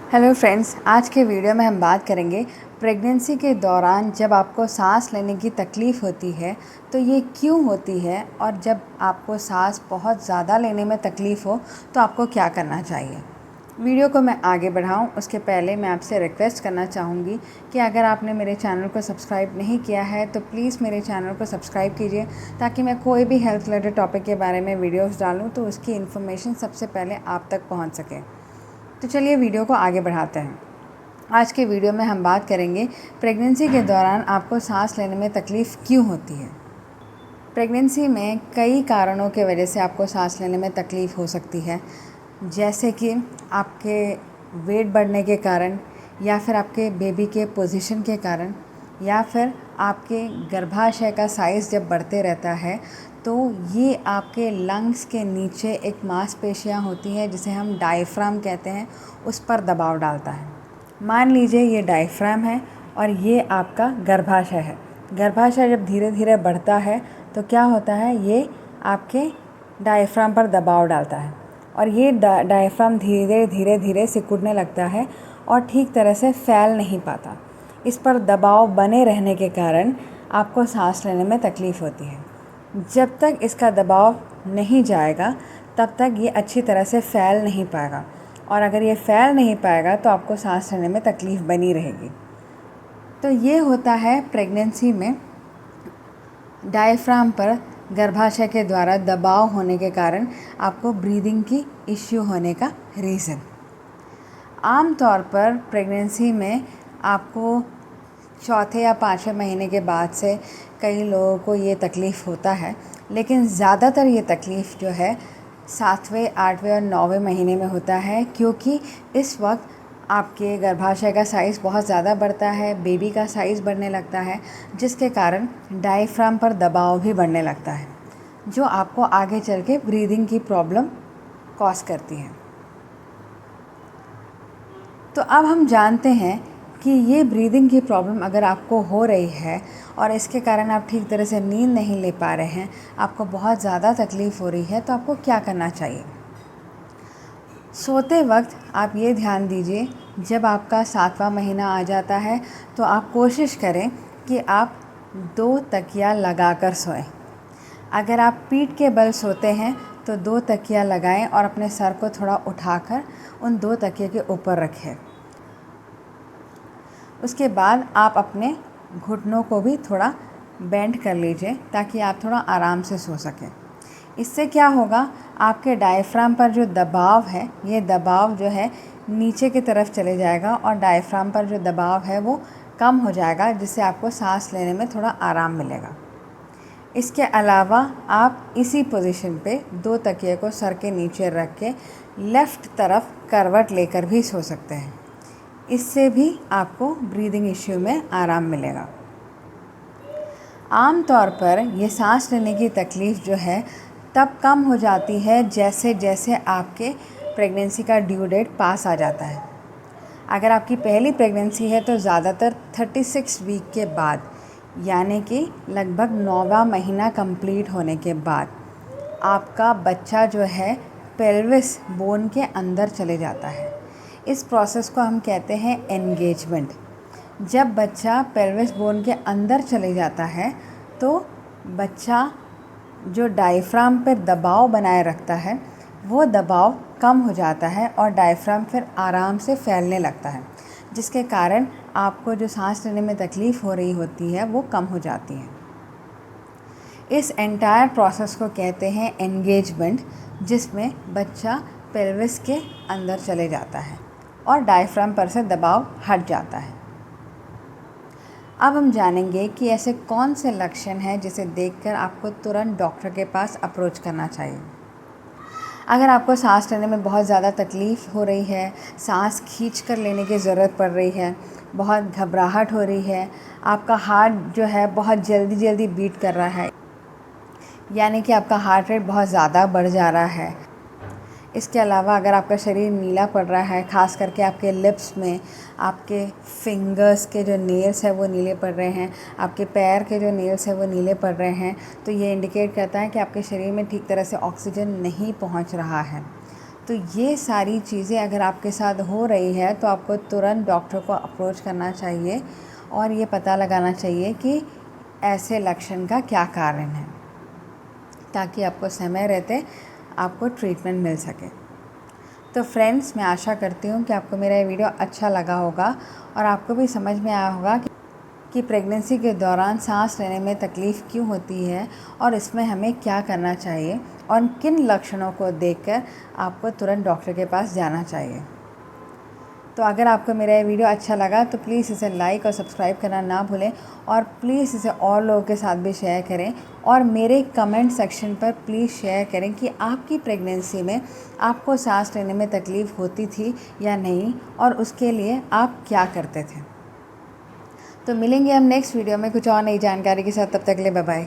Hello friends, आज के video में हम बात करेंगे प्रेगनेंसी के दौरान जब आपको सांस लेने की तकलीफ़ होती है तो ये क्यों होती है, और जब आपको सांस बहुत ज़्यादा लेने में तकलीफ़ हो तो आपको क्या करना चाहिए। वीडियो को मैं आगे बढ़ाऊं उसके पहले मैं आपसे रिक्वेस्ट करना चाहूँगी कि अगर आपने मेरे चैनल को सब्सक्राइब नहीं किया है तो प्लीज़ मेरे चैनल को सब्सक्राइब कीजिए, ताकि मैं कोई भी हेल्थ रिलेटेड टॉपिक के बारे में वीडियोज़ डालूँ तो उसकी इन्फॉर्मेशन सबसे पहले आप तक पहुँच सके। तो चलिए वीडियो को आगे बढ़ाते हैं। आज के वीडियो में हम बात करेंगे प्रेगनेंसी के दौरान आपको सांस लेने में तकलीफ़ क्यों होती है। प्रेगनेंसी में कई कारणों के वजह से आपको सांस लेने में तकलीफ़ हो सकती है, जैसे कि आपके वेट बढ़ने के कारण, या फिर आपके बेबी के पोजीशन के कारण, या फिर आपके गर्भाशय का साइज़ जब बढ़ते रहता है तो ये आपके लंग्स के नीचे एक मांसपेशियाँ होती हैं जिसे हम डायफ्राम कहते हैं, उस पर दबाव डालता है। मान लीजिए ये डायफ्राम है और ये आपका गर्भाशय है। गर्भाशय जब धीरे धीरे बढ़ता है तो क्या होता है, ये आपके डायफ्राम पर दबाव डालता है और ये डायफ्राम धीरे धीरे धीरे सिकुड़ने लगता है और ठीक तरह से फैल नहीं पाता। इस पर दबाव बने रहने के कारण आपको सांस लेने में तकलीफ़ होती है। जब तक इसका दबाव नहीं जाएगा तब तक ये अच्छी तरह से फैल नहीं पाएगा, और अगर ये फैल नहीं पाएगा तो आपको सांस लेने में तकलीफ़ बनी रहेगी। तो ये होता है प्रेगनेंसी में डायफ्राम पर गर्भाशय के द्वारा दबाव होने के कारण आपको ब्रीदिंग की इश्यू होने का रीज़न। आम तौर पर प्रेगनेंसी में आपको चौथे या पाँचवें महीने के बाद से कई लोगों को ये तकलीफ़ होता है, लेकिन ज़्यादातर ये तकलीफ़ जो है 7वें, 8वें और 9वें महीने में होता है, क्योंकि इस वक्त आपके गर्भाशय का साइज़ बहुत ज़्यादा बढ़ता है, बेबी का साइज़ बढ़ने लगता है, जिसके कारण डायफ्राम पर दबाव भी बढ़ने लगता है, जो आपको आगे चल के ब्रीदिंग की प्रॉब्लम कॉज करती है। तो अब हम जानते हैं कि ये ब्रीदिंग की प्रॉब्लम अगर आपको हो रही है और इसके कारण आप ठीक तरह से नींद नहीं ले पा रहे हैं, आपको बहुत ज़्यादा तकलीफ़ हो रही है, तो आपको क्या करना चाहिए। सोते वक्त आप ये ध्यान दीजिए, जब आपका 7वां महीना आ जाता है तो आप कोशिश करें कि आप 2 तकिया लगाकर सोएं। अगर आप पीठ के बल सोते हैं तो 2 तकिया लगाएं और अपने सर को थोड़ा उठाकर उन 2 तकिए के ऊपर रखें। उसके बाद आप अपने घुटनों को भी थोड़ा बेंड कर लीजिए ताकि आप थोड़ा आराम से सो सकें। इससे क्या होगा, आपके डायफ्राम पर जो दबाव है, ये दबाव जो है नीचे की तरफ चले जाएगा और डायफ्राम पर जो दबाव है वो कम हो जाएगा, जिससे आपको सांस लेने में थोड़ा आराम मिलेगा। इसके अलावा आप इसी पोजीशन पे 2 तकिए को सर के नीचे रख के लेफ़्ट तरफ करवट लेकर भी सो सकते हैं। इससे भी आपको ब्रीदिंग इश्यू में आराम मिलेगा। आम तौर पर ये सांस लेने की तकलीफ़ जो है तब कम हो जाती है जैसे जैसे आपके प्रेगनेंसी का ड्यू डेट पास आ जाता है। अगर आपकी पहली प्रेगनेंसी है तो ज़्यादातर 36 वीक के बाद, यानी कि लगभग 9वां महीना कंप्लीट होने के बाद आपका बच्चा जो है पेल्विस बोन के अंदर चले जाता है। इस प्रोसेस को हम कहते हैं एंगेजमेंट। जब बच्चा पेल्विस बोन के अंदर चले जाता है तो बच्चा जो डायफ्राम पर दबाव बनाए रखता है वो दबाव कम हो जाता है और डायफ्राम फिर आराम से फैलने लगता है, जिसके कारण आपको जो सांस लेने में तकलीफ़ हो रही होती है वो कम हो जाती है। इस एंटायर प्रोसेस को कहते हैं एंगेजमेंट, जिसमें बच्चा पेल्विस के अंदर चले जाता है और डायफ्राम पर से दबाव हट जाता है। अब हम जानेंगे कि ऐसे कौन से लक्षण हैं जिसे देखकर आपको तुरंत डॉक्टर के पास अप्रोच करना चाहिए। अगर आपको सांस लेने में बहुत ज़्यादा तकलीफ़ हो रही है, सांस खींच कर लेने की ज़रूरत पड़ रही है, बहुत घबराहट हो रही है, आपका हार्ट जो है बहुत जल्दी जल्दी बीट कर रहा है, यानी कि आपका हार्ट रेट बहुत ज़्यादा बढ़ जा रहा है। इसके अलावा अगर आपका शरीर नीला पड़ रहा है, ख़ास करके आपके लिप्स में, आपके फिंगर्स के जो नेल्स हैं वो नीले पड़ रहे हैं, आपके पैर के जो नेल्स हैं वो नीले पड़ रहे हैं, तो ये इंडिकेट करता है कि आपके शरीर में ठीक तरह से ऑक्सीजन नहीं पहुंच रहा है। तो ये सारी चीज़ें अगर आपके साथ हो रही है तो आपको तुरंत डॉक्टर को अप्रोच करना चाहिए और ये पता लगाना चाहिए कि ऐसे लक्षण का क्या कारण है, ताकि आपको समय रहते आपको ट्रीटमेंट मिल सके। तो फ्रेंड्स, मैं आशा करती हूँ कि आपको मेरा ये वीडियो अच्छा लगा होगा और आपको भी समझ में आया होगा कि प्रेगनेंसी के दौरान सांस लेने में तकलीफ़ क्यों होती है और इसमें हमें क्या करना चाहिए और किन लक्षणों को देखकर आपको तुरंत डॉक्टर के पास जाना चाहिए। तो अगर आपको मेरा ये वीडियो अच्छा लगा तो प्लीज़ इसे लाइक और सब्सक्राइब करना ना भूलें और प्लीज़ इसे और लोगों के साथ भी शेयर करें और मेरे कमेंट सेक्शन पर प्लीज़ शेयर करें कि आपकी प्रेगनेंसी में आपको सांस लेने में तकलीफ़ होती थी या नहीं और उसके लिए आप क्या करते थे। तो मिलेंगे हम नेक्स्ट वीडियो में कुछ और नई जानकारी के साथ। तब तक के लिए बाय बाय।